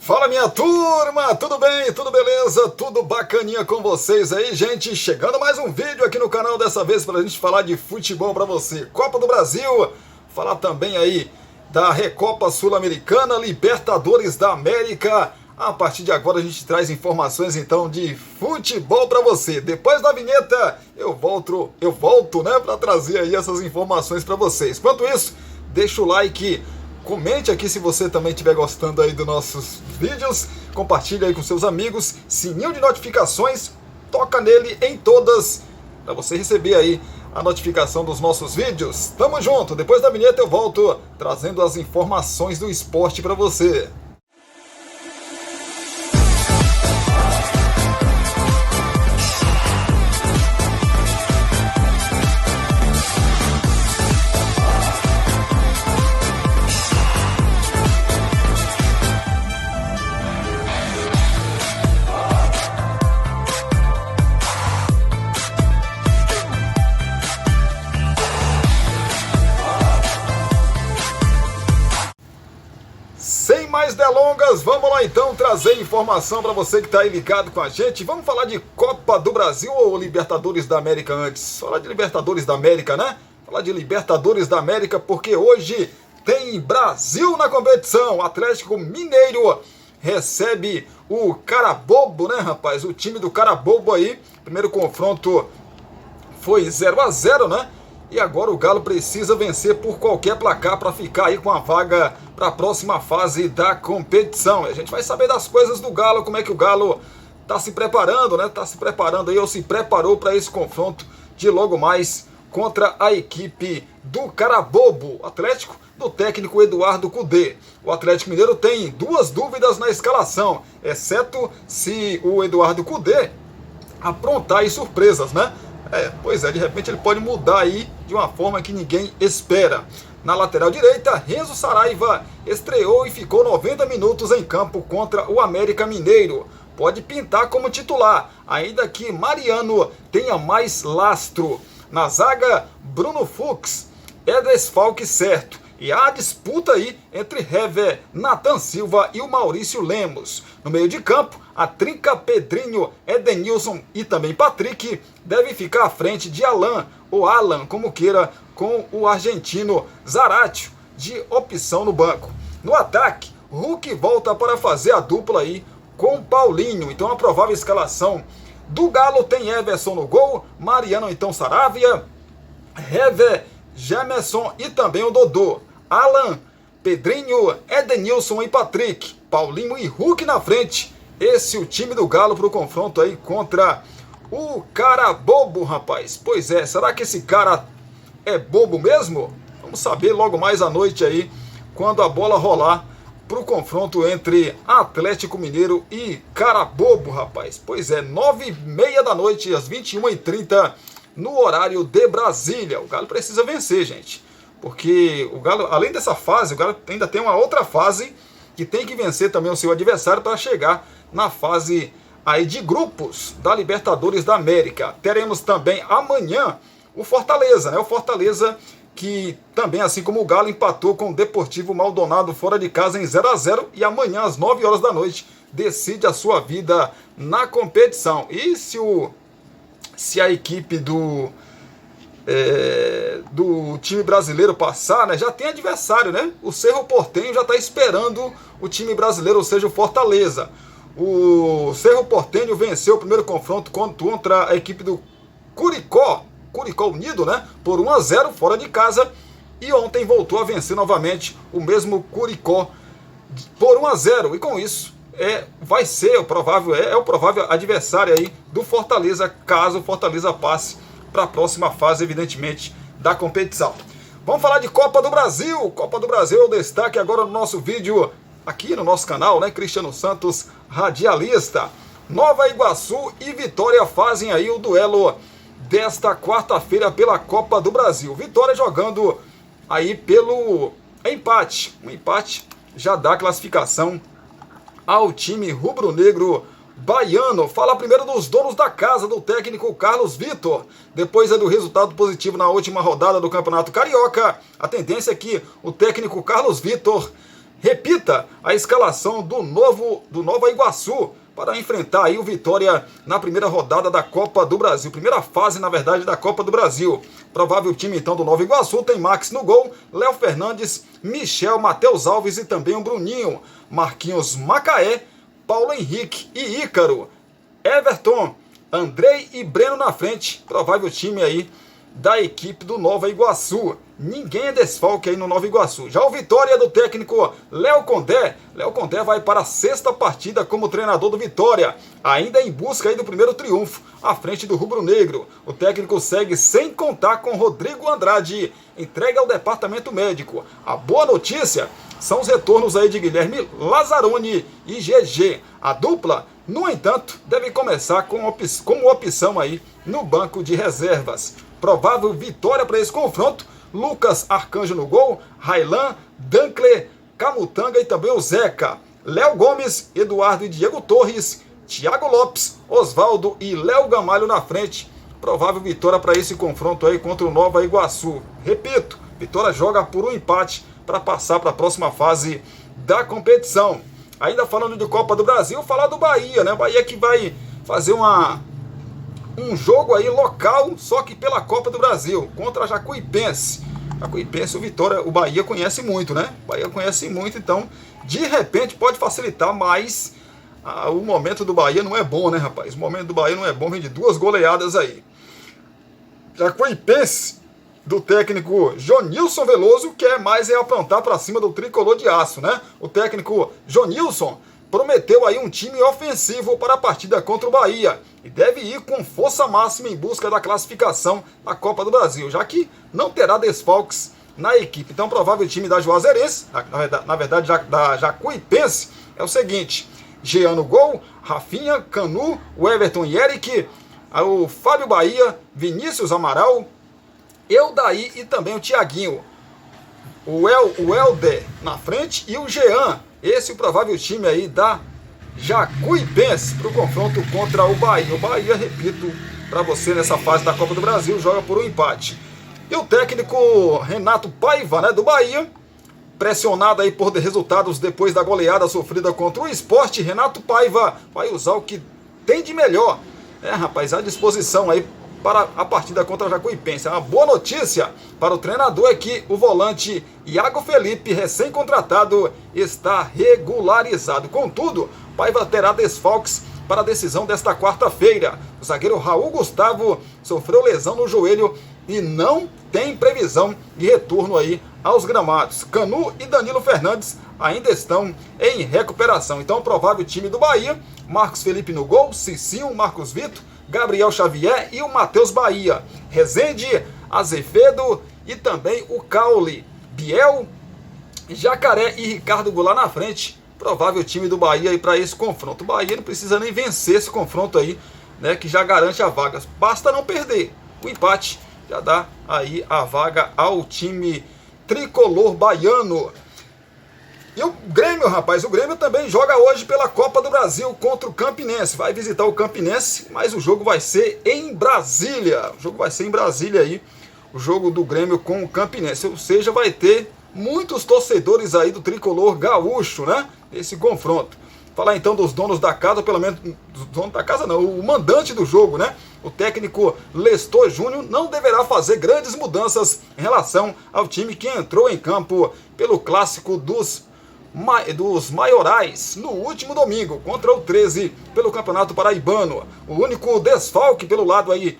Fala, minha turma, tudo bem? Tudo beleza? Tudo bacaninha com vocês aí, gente? Chegando mais um vídeo aqui no canal, dessa vez pra gente falar de futebol pra você. Copa do Brasil, falar também aí da Recopa Sul-Americana, Libertadores da América. A partir de agora a gente traz informações então de futebol pra você. Depois da vinheta eu volto, né, pra trazer aí essas informações pra vocês. Enquanto isso, deixa o like. Comente aqui se você também estiver gostando aí dos nossos vídeos, compartilhe aí com seus amigos, sininho de notificações, toca nele em todas, para você receber aí a notificação dos nossos vídeos. Tamo junto, depois da vinheta eu volto trazendo as informações do esporte para você. Sem mais delongas, vamos lá então trazer informação para você que está aí ligado com a gente. Vamos falar de Copa do Brasil ou Libertadores da América antes? Falar de Libertadores da América, né? Falar de Libertadores da América porque hoje tem Brasil na competição. O Atlético Mineiro recebe o Carabobo, né, rapaz? O time do Carabobo aí. Primeiro confronto foi 0-0, né? E agora o Galo precisa vencer por qualquer placar para ficar aí com a vaga para a próxima fase da competição. A gente vai saber das coisas do Galo, como é que o Galo está se preparando, né? Está se preparando aí, ou se preparou para esse confronto de logo mais contra a equipe do Carabobo, Atlético do técnico Eduardo Cudê. O Atlético Mineiro tem duas dúvidas na escalação, exceto se o Eduardo Cudê aprontar aí surpresas, né? Pois é, de repente ele pode mudar aí de uma forma que ninguém espera. Na lateral direita, Renzo Saraiva estreou e ficou 90 minutos em campo contra o América Mineiro. Pode pintar como titular, ainda que Mariano tenha mais lastro. Na zaga, Bruno Fux é desfalque certo. E há disputa aí entre Hever, Nathan Silva e o Maurício Lemos. No meio de campo, a trinca Pedrinho, Edenilson e também Patrick deve ficar à frente de Alan, ou Alan, como queira, com o argentino Zaratio de opção no banco. No ataque, Hulk volta para fazer a dupla aí com Paulinho. Então a provável escalação do Galo tem Everson no gol, Mariano então Saravia, Hever, Gemerson e também o Dodô. Alan, Pedrinho, Edenilson e Patrick, Paulinho e Hulk na frente. Esse é o time do Galo para o confronto aí contra o Carabobo, rapaz. Pois é, será que esse cara é bobo mesmo? Vamos saber logo mais à noite aí, quando a bola rolar para o confronto entre Atlético Mineiro e Carabobo, rapaz. Pois é, 9h30 da noite, às 21h30, no horário de Brasília. O Galo precisa vencer, gente. Porque o Galo, além dessa fase, o Galo ainda tem uma outra fase que tem que vencer também o seu adversário para chegar na fase aí de grupos da Libertadores da América. Teremos também amanhã o Fortaleza, né? O Fortaleza que também, assim como o Galo, empatou com o Deportivo Maldonado fora de casa em 0-0 e amanhã às 9 horas da noite decide a sua vida na competição. E se a equipe do time brasileiro passar, né, já tem adversário, né? O Cerro Porteño já está esperando o time brasileiro, ou seja, o Fortaleza. O Cerro Porteño venceu o primeiro confronto contra a equipe do Curicó Unido, né, por 1-0 fora de casa, e ontem voltou a vencer novamente o mesmo Curicó por 1-0, e com isso vai ser o provável adversário aí do Fortaleza, caso o Fortaleza passe para a próxima fase, evidentemente, da competição. Vamos falar de Copa do Brasil. Copa do Brasil é o destaque agora no nosso vídeo, aqui no nosso canal, né? Cristiano Santos, radialista. Nova Iguaçu e Vitória fazem aí o duelo desta quarta-feira pela Copa do Brasil. Vitória jogando aí pelo empate. Um empate já dá classificação ao time rubro-negro baiano. Fala primeiro dos donos da casa, do técnico Carlos Vitor. Depois do resultado positivo na última rodada do Campeonato Carioca, a tendência é que o técnico Carlos Vitor repita a escalação do Nova Iguaçu para enfrentar aí o Vitória na primeira rodada da Copa do Brasil. Primeira fase, na verdade, da Copa do Brasil. Provável time, então, do Nova Iguaçu tem Max no gol, Léo Fernandes, Michel, Matheus Alves e também o Bruninho, Marquinhos Macaé, Paulo Henrique e Ícaro, Everton, Andrei e Breno na frente. Provável time aí da equipe do Nova Iguaçu. Ninguém é desfalque aí no Nova Iguaçu. Já o Vitória do técnico Léo Condé. Léo Condé vai para a 6ª partida como treinador do Vitória, ainda em busca aí do primeiro triunfo à frente do Rubro Negro. O técnico segue sem contar com Rodrigo Andrade, entregue ao departamento médico. A boa notícia são os retornos aí de Guilherme Lazzaroni e GG. A dupla, no entanto, deve começar como opção aí no banco de reservas. Provável vitória para esse confronto: Lucas Arcanjo no gol, Railan, Dankler, Camutanga e também o Zeca, Léo Gomes, Eduardo e Diego Torres, Thiago Lopes, Osvaldo e Léo Gamalho na frente. Provável vitória para esse confronto aí contra o Nova Iguaçu. Repito, Vitória joga por um empate para passar para a próxima fase da competição. Ainda falando de Copa do Brasil, falar do Bahia, né? Bahia que vai fazer um jogo aí local, só que pela Copa do Brasil, contra a Jacuipense. Jacuipense, o Bahia conhece muito, né? O Bahia conhece muito, então, de repente, pode facilitar, mas o momento do Bahia não é bom, né, rapaz? O momento do Bahia não é bom, vem de 2 goleadas aí. Jacuipense, do técnico Jonilson Veloso, quer mais aprontar para cima do tricolor de aço, né? O técnico Jonilson prometeu aí um time ofensivo para a partida contra o Bahia e deve ir com força máxima em busca da classificação na Copa do Brasil, já que não terá desfalques na equipe. Então, o provável time da Juazeirense, na verdade da Jacuipense, é o seguinte: Jean no gol, Rafinha, Canu, o Everton e Eric, o Fábio Bahia, Vinícius Amaral, Eudaí e também o Thiaguinho, o Helder na frente e o Jean. Esse é o provável time aí da Jacuipense para o confronto contra o Bahia. O Bahia, repito, para você nessa fase da Copa do Brasil, joga por um empate. E o técnico Renato Paiva, né, do Bahia, pressionado aí por resultados depois da goleada sofrida contra o Sport, Renato Paiva vai usar o que tem de melhor, rapaz, à disposição aí para a partida contra a Jacuipense. Uma boa notícia para o treinador é que o volante Iago Felipe, recém-contratado, está regularizado. Contudo, Paiva terá desfalques para a decisão desta quarta-feira. O zagueiro Raul Gustavo sofreu lesão no joelho e não tem previsão de retorno aí aos gramados. Canu e Danilo Fernandes ainda estão em recuperação. Então, o provável time do Bahia: Marcos Felipe no gol, Cicinho, Marcos Vitor, Gabriel Xavier e o Matheus Bahia, Rezende, Azevedo e também o Caule, Biel, Jacaré e Ricardo Goulart na frente. Provável time do Bahia aí para esse confronto. O Bahia não precisa nem vencer esse confronto aí, né, que já garante a vaga. Basta não perder. O empate já dá aí a vaga ao time tricolor baiano. E o Grêmio, rapaz, o Grêmio também joga hoje pela Copa do Brasil contra o Campinense. Vai visitar o Campinense, mas o jogo vai ser em Brasília. O jogo vai ser em Brasília aí, o jogo do Grêmio com o Campinense. Ou seja, vai ter muitos torcedores aí do tricolor gaúcho, né, nesse confronto. Falar então dos donos da casa, pelo menos dos donos da casa não, o mandante do jogo, né? O técnico Lestor Júnior não deverá fazer grandes mudanças em relação ao time que entrou em campo pelo clássico dos maiorais no último domingo contra o 13 pelo Campeonato Paraibano. O único desfalque pelo lado aí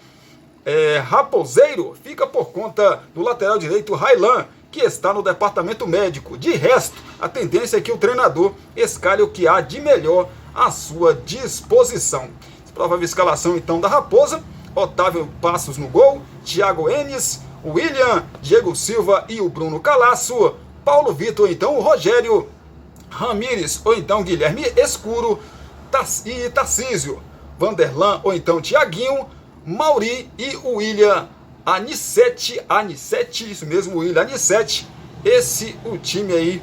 raposeiro fica por conta do lateral direito Railan, que está no departamento médico. De resto, a tendência é que o treinador escalhe o que há de melhor à sua disposição. Provável escalação então da Raposa: Otávio Passos no gol, Thiago Enes, William, Diego Silva e o Bruno Calaço, Paulo Vitor, então o Rogério, Ramires ou então Guilherme Escuro e Tarcísio, Vanderlan ou então Thiaguinho, Mauri e o William Anissete, isso mesmo, William Anissete. Esse o time aí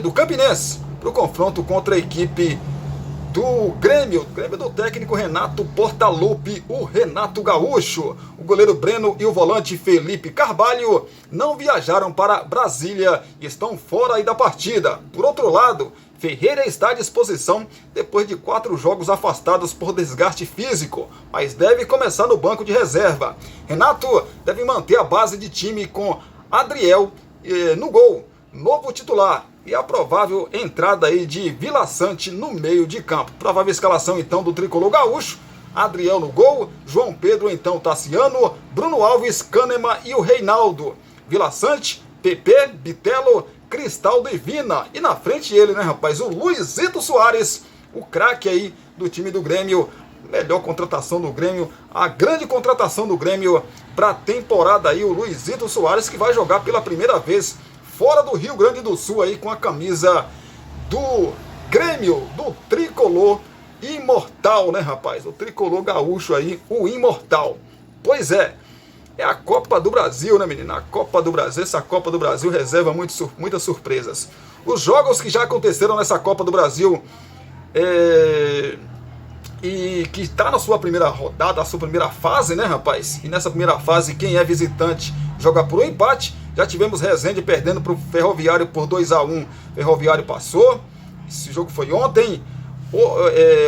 do Campinense para o confronto contra a equipe do Grêmio do técnico Renato Portaluppi, o Renato Gaúcho. O goleiro Breno e o volante Felipe Carvalho não viajaram para Brasília e estão fora aí da partida. Por outro lado, Ferreira está à disposição depois de 4 jogos afastados por desgaste físico, mas deve começar no banco de reserva. Renato deve manter a base de time com Adriel no gol, novo titular, e a provável entrada aí de Vila Sante no meio de campo. Provável escalação então do tricolor gaúcho: Adriel no gol, João Pedro então Tassiano, Bruno Alves, Kahneman e o Reinaldo. Vila Sante, PP, Bitelo, Cristaldo e Vina. E na frente ele, né, rapaz? O Luizito Soares, o craque aí do time do Grêmio. Melhor contratação do Grêmio, a grande contratação do Grêmio para a temporada aí, o Luizito Soares, que vai jogar pela primeira vez fora do Rio Grande do Sul aí com a camisa do Grêmio, do tricolor imortal, né, rapaz? O tricolor gaúcho aí, o imortal. Pois é a Copa do Brasil, né, menina? A Copa do Brasil, essa Copa do Brasil reserva muitas surpresas. Os jogos que já aconteceram nessa Copa do Brasil e que está na sua primeira rodada, a sua primeira fase, né, rapaz? E nessa primeira fase, quem é visitante joga por um empate. Já tivemos Resende perdendo para o Ferroviário por 2-1. Ferroviário passou. Esse jogo foi ontem.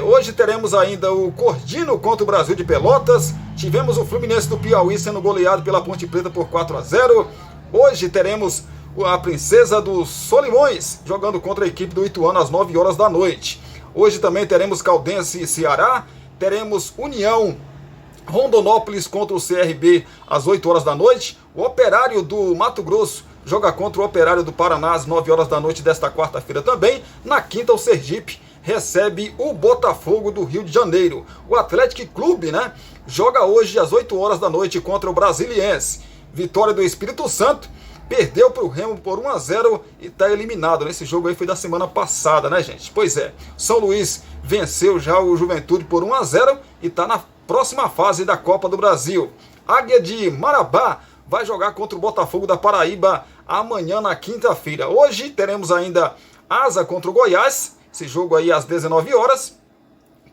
Hoje teremos ainda o Cordino contra o Brasil de Pelotas. Tivemos o Fluminense do Piauí sendo goleado pela Ponte Preta por 4-0. Hoje teremos a Princesa dos Solimões jogando contra a equipe do Ituano às 9 horas da noite. Hoje também teremos Caldense e Ceará. Teremos União Rondonópolis contra o CRB às 8 horas da noite. O Operário do Mato Grosso joga contra o Operário do Paraná às 9 horas da noite desta quarta-feira também. Na quinta, o Sergipe recebe o Botafogo do Rio de Janeiro. O Atlético Clube, né, joga hoje às 8 horas da noite contra o Brasiliense. Vitória do Espírito Santo perdeu para o Remo por 1-0 e está eliminado. Nesse jogo aí foi da semana passada, né, gente? Pois é, São Luís venceu já o Juventude por 1-0 e está na próxima fase da Copa do Brasil. Águia de Marabá vai jogar contra o Botafogo da Paraíba amanhã na quinta-feira. Hoje teremos ainda Asa contra o Goiás, esse jogo aí às 19 horas.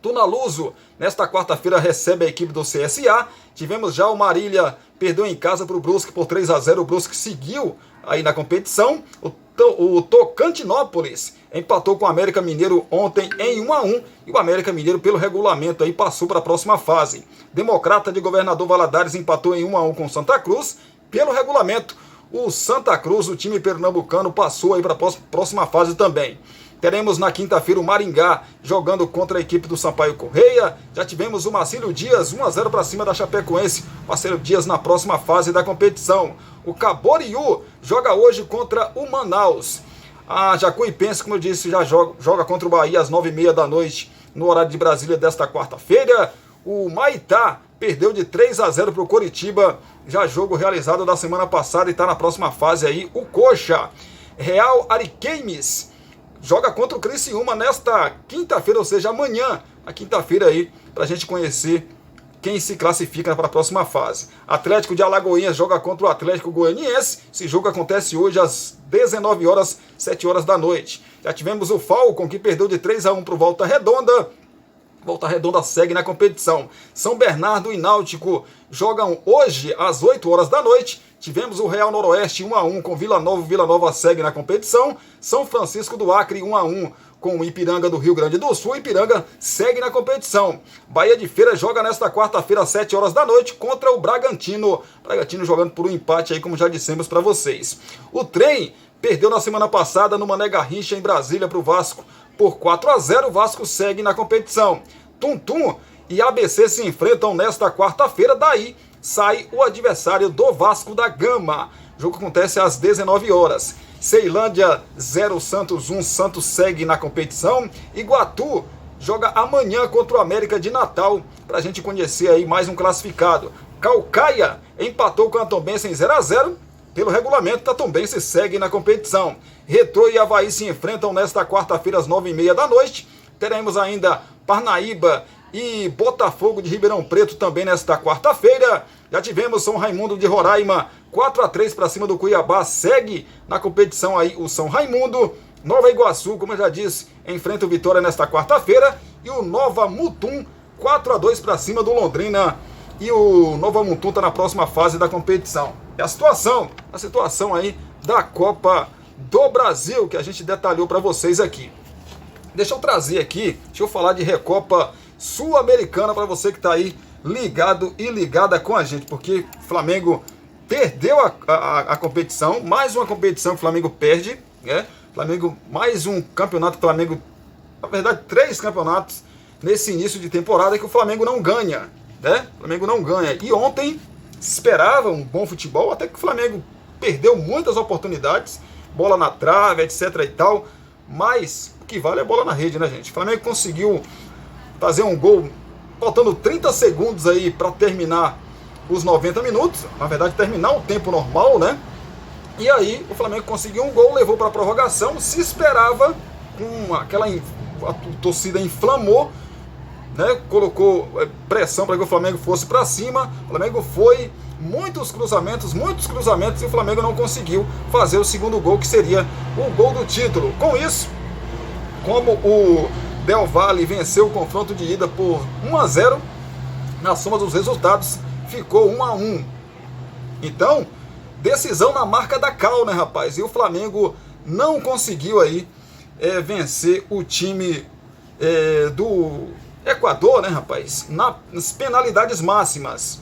Tunaluso, nesta quarta-feira, recebe a equipe do CSA. Tivemos já o Marília, perdeu em casa para o Brusque por 3-0. O Brusque seguiu aí na competição. O Tocantinópolis empatou com o América Mineiro ontem em 1-1. E o América Mineiro, pelo regulamento, aí passou para a próxima fase. Democrata de Governador Valadares empatou em 1-1 com o Santa Cruz. Pelo regulamento, o Santa Cruz, o time pernambucano, passou aí para a próxima fase também. Teremos na quinta-feira o Maringá jogando contra a equipe do Sampaio Correia. Já tivemos o Marcílio Dias 1-0 para cima da Chapecoense. Marcílio Dias na próxima fase da competição. O Caboriú joga hoje contra o Manaus. A Jacuipense, como eu disse, já joga contra o Bahia às 9h30 da noite no horário de Brasília desta quarta-feira. O Maitá perdeu de 3-0 para o Coritiba. Já jogo realizado da semana passada e está na próxima fase aí o Coxa. Real Ariquemes joga contra o Criciúma nesta quinta-feira, ou seja, amanhã, na quinta-feira aí, para a gente conhecer quem se classifica para a próxima fase. Atlético de Alagoinhas joga contra o Atlético Goianiense. Esse jogo acontece hoje às 19 horas, 7 horas da noite. Já tivemos o Falcon, que perdeu de 3-1 para o Volta Redonda. Volta Redonda segue na competição. São Bernardo e Náutico jogam hoje às 8 horas da noite. Tivemos o Real Noroeste 1-1 com Vila Nova. Vila Nova segue na competição. São Francisco do Acre 1-1 com o Ipiranga do Rio Grande do Sul. Ipiranga segue na competição. Bahia de Feira joga nesta quarta-feira às 7 horas da noite contra o Bragantino. Bragantino jogando por um empate aí, como já dissemos para vocês. O Trem perdeu na semana passada no Mané Garrincha em Brasília para o Vasco por 4-0. O Vasco segue na competição. Tum-Tum e ABC se enfrentam nesta quarta-feira. Daí sai o adversário do Vasco da Gama. O jogo acontece às 19 horas. Ceilândia 0, Santos 1. Santos segue na competição. Iguatu joga amanhã contra o América de Natal, para a gente conhecer aí mais um classificado. Caucaia empatou com a Tombense em 0-0. Pelo regulamento, a Tombense segue na competição. Retrô e Avaí se enfrentam nesta quarta-feira às 9h30 da noite. Teremos ainda Parnaíba e Botafogo de Ribeirão Preto também nesta quarta-feira. Já tivemos São Raimundo de Roraima 4-3 para cima do Cuiabá. Segue na competição aí o São Raimundo. Nova Iguaçu, como eu já disse, enfrenta o Vitória nesta quarta-feira. E o Nova Mutum, 4-2 para cima do Londrina. E o Nova Mutum está na próxima fase da competição. É a situação aí da Copa do Brasil, que a gente detalhou para vocês aqui. Deixa eu trazer aqui, deixa eu falar de Recopa Sul-Americana para você que está aí ligado e ligada com a gente, porque o Flamengo perdeu a competição, mais uma competição que o Flamengo perde, né? Flamengo, mais um campeonato que o Flamengo, na verdade 3 campeonatos nesse início de temporada que o Flamengo não ganha, né? O Flamengo não ganha. E ontem se esperava um bom futebol, até que o Flamengo perdeu muitas oportunidades, bola na trave, etc e tal, mas o que vale é bola na rede, né, gente? O Flamengo conseguiu fazer um gol faltando 30 segundos aí para terminar os 90 minutos, na verdade terminar o tempo normal, né? E aí o Flamengo conseguiu um gol, levou para a prorrogação, se esperava a torcida inflamou, né? Colocou pressão para que o Flamengo fosse para cima. O Flamengo foi, muitos cruzamentos e o Flamengo não conseguiu fazer o segundo gol, que seria o gol do título. Com isso, como o Del Valle venceu o confronto de ida por 1-0, na soma dos resultados ficou 1-1. Então, decisão na marca da cal, né, rapaz? E o Flamengo não conseguiu aí vencer o time do Equador, né, rapaz? Nas penalidades máximas.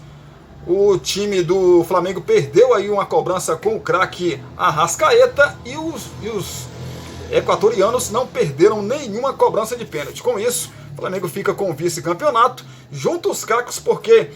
O time do Flamengo perdeu aí uma cobrança com o craque Arrascaeta e os equatorianos não perderam nenhuma cobrança de pênalti. Com isso, o Flamengo fica com o vice-campeonato, junto os cacos, porque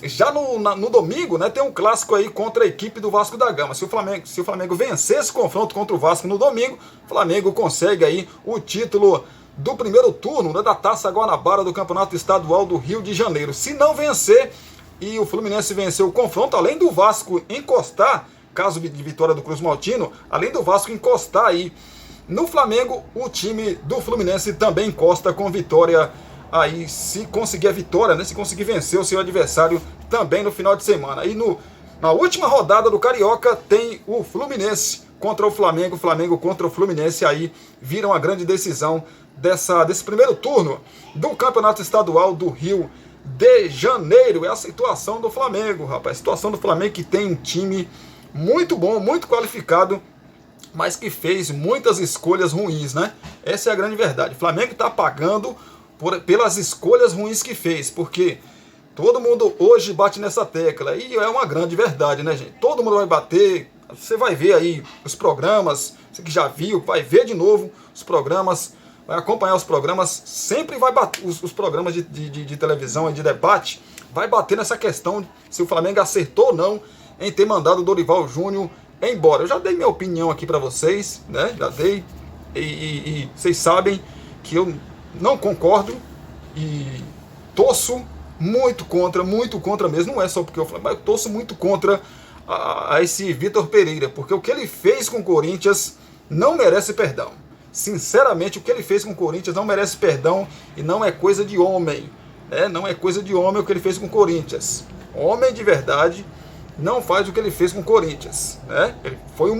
já no domingo, né, tem um clássico aí contra a equipe do Vasco da Gama. Se o Flamengo vencer esse confronto contra o Vasco no domingo, o Flamengo consegue aí o título do primeiro turno, né, da Taça Guanabara do Campeonato Estadual do Rio de Janeiro. Se não vencer e o Fluminense vencer o confronto, além do Vasco encostar, caso de vitória do Cruz Maltino, além do Vasco encostar aí no Flamengo, o time do Fluminense também encosta com vitória aí, se conseguir a vitória, né, se conseguir vencer o seu adversário também no final de semana. E na última rodada do Carioca tem o Fluminense contra o Flamengo, Flamengo contra o Fluminense, aí vira uma grande decisão desse primeiro turno do Campeonato Estadual do Rio de Janeiro. É a situação do Flamengo, rapaz, a situação do Flamengo, que tem um time muito bom, muito qualificado, mas que fez muitas escolhas ruins, né? Essa é a grande verdade. O Flamengo está pagando pelas escolhas ruins que fez, porque todo mundo hoje bate nessa tecla, e é uma grande verdade, né, gente? Todo mundo vai bater, você vai ver aí os programas, você que já viu, vai ver de novo os programas, vai acompanhar os programas, sempre vai bater, os programas de televisão e de debate, vai bater nessa questão se o Flamengo acertou ou não em ter mandado o Dorival Júnior embora. Eu já dei minha opinião aqui para vocês, né? Já dei, e vocês sabem que eu não concordo e torço muito contra mesmo. Não é só porque eu falo, mas eu torço muito contra a esse Vitor Pereira, porque o que ele fez com o Corinthians não merece perdão. Sinceramente, o que ele fez com o Corinthians não merece perdão e não é coisa de homem, né? Não é coisa de homem o que ele fez com o Corinthians. Homem de verdade não faz o que ele fez com o Corinthians, né? Ele foi um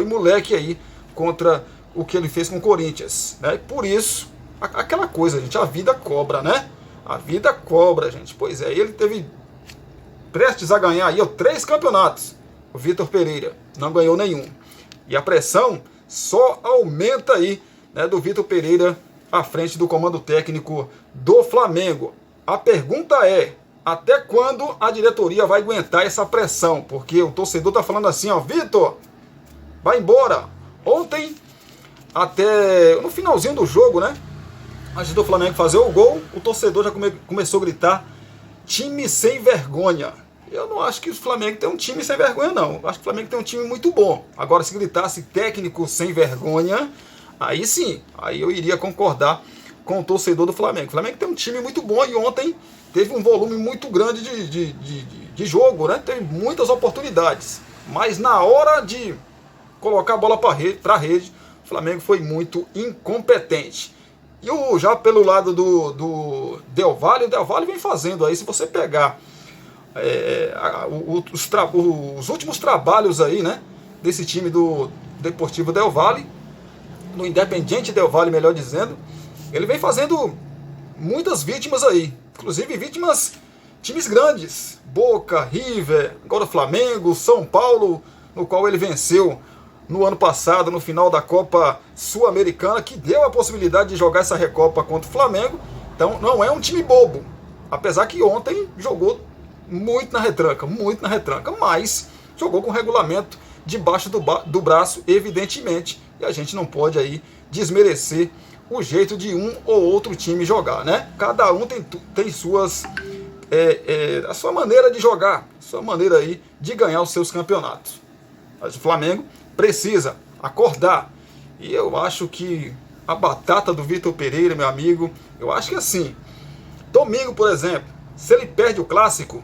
moleque aí contra o que ele fez com o Corinthians, né? Por isso, aquela coisa, gente, a vida cobra, né? A vida cobra, gente. Pois é, ele teve prestes a ganhar aí 3 campeonatos. O Vitor Pereira não ganhou nenhum. E a pressão só aumenta aí, né, do Vitor Pereira à frente do comando técnico do Flamengo. A pergunta é: até quando a diretoria vai aguentar essa pressão? Porque o torcedor tá falando assim, ó, Vitor, vai embora. Ontem, até no finalzinho do jogo, né, antes do Flamengo fazer o gol, o torcedor já começou a gritar: time sem vergonha. Eu não acho que o Flamengo tem um time sem vergonha, não. Eu acho que o Flamengo tem um time muito bom. Agora, se gritasse técnico sem vergonha, aí sim, aí eu iria concordar com o torcedor do Flamengo. O Flamengo tem um time muito bom e ontem teve um volume muito grande de jogo, né? Teve muitas oportunidades. Mas na hora de colocar a bola para a rede, o Flamengo foi muito incompetente. E já pelo lado do Del Valle, o Del Valle vem fazendo aí, se você pegar os últimos trabalhos aí, né, desse time do Deportivo Del Valle, no Independiente Del Valle, melhor dizendo, ele vem fazendo muitas vítimas aí, inclusive vítimas times grandes, Boca, River, agora Flamengo, São Paulo, no qual ele venceu no ano passado, no final da Copa Sul-Americana, que deu a possibilidade de jogar essa Recopa contra o Flamengo. Então não é um time bobo, apesar que ontem jogou muito na retranca, mas jogou com regulamento debaixo do braço, evidentemente, e a gente não pode aí desmerecer o jeito de um ou outro time jogar, né? Cada um tem suas a sua maneira de jogar, a sua maneira aí de ganhar os seus campeonatos. Mas o Flamengo precisa acordar, e eu acho que a batata do Vitor Pereira, meu amigo, eu acho que assim, domingo, por exemplo, se ele perde o clássico,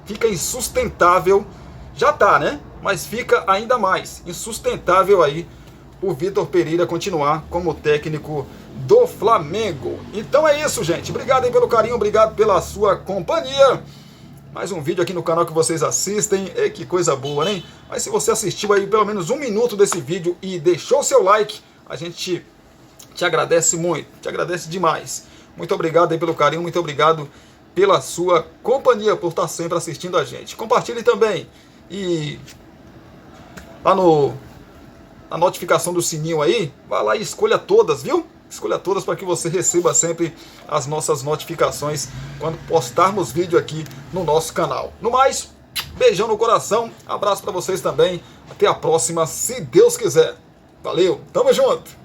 fica insustentável, já tá, né? Mas fica ainda mais insustentável aí o Vitor Pereira continuar como técnico do Flamengo. Então é isso, gente. Obrigado aí pelo carinho, obrigado pela sua companhia. Mais um vídeo aqui no canal que vocês assistem. Que coisa boa, né? Mas se você assistiu aí pelo menos 1 minuto desse vídeo e deixou seu like, a gente te agradece muito, te agradece demais. Muito obrigado aí pelo carinho, muito obrigado pela sua companhia, por estar sempre assistindo a gente. Compartilhe também. E lá na notificação do sininho aí, vá lá e escolha todas, viu? Escolha todas para que você receba sempre as nossas notificações quando postarmos vídeo aqui no nosso canal. No mais, beijão no coração, abraço para vocês também. Até a próxima, se Deus quiser. Valeu, tamo junto!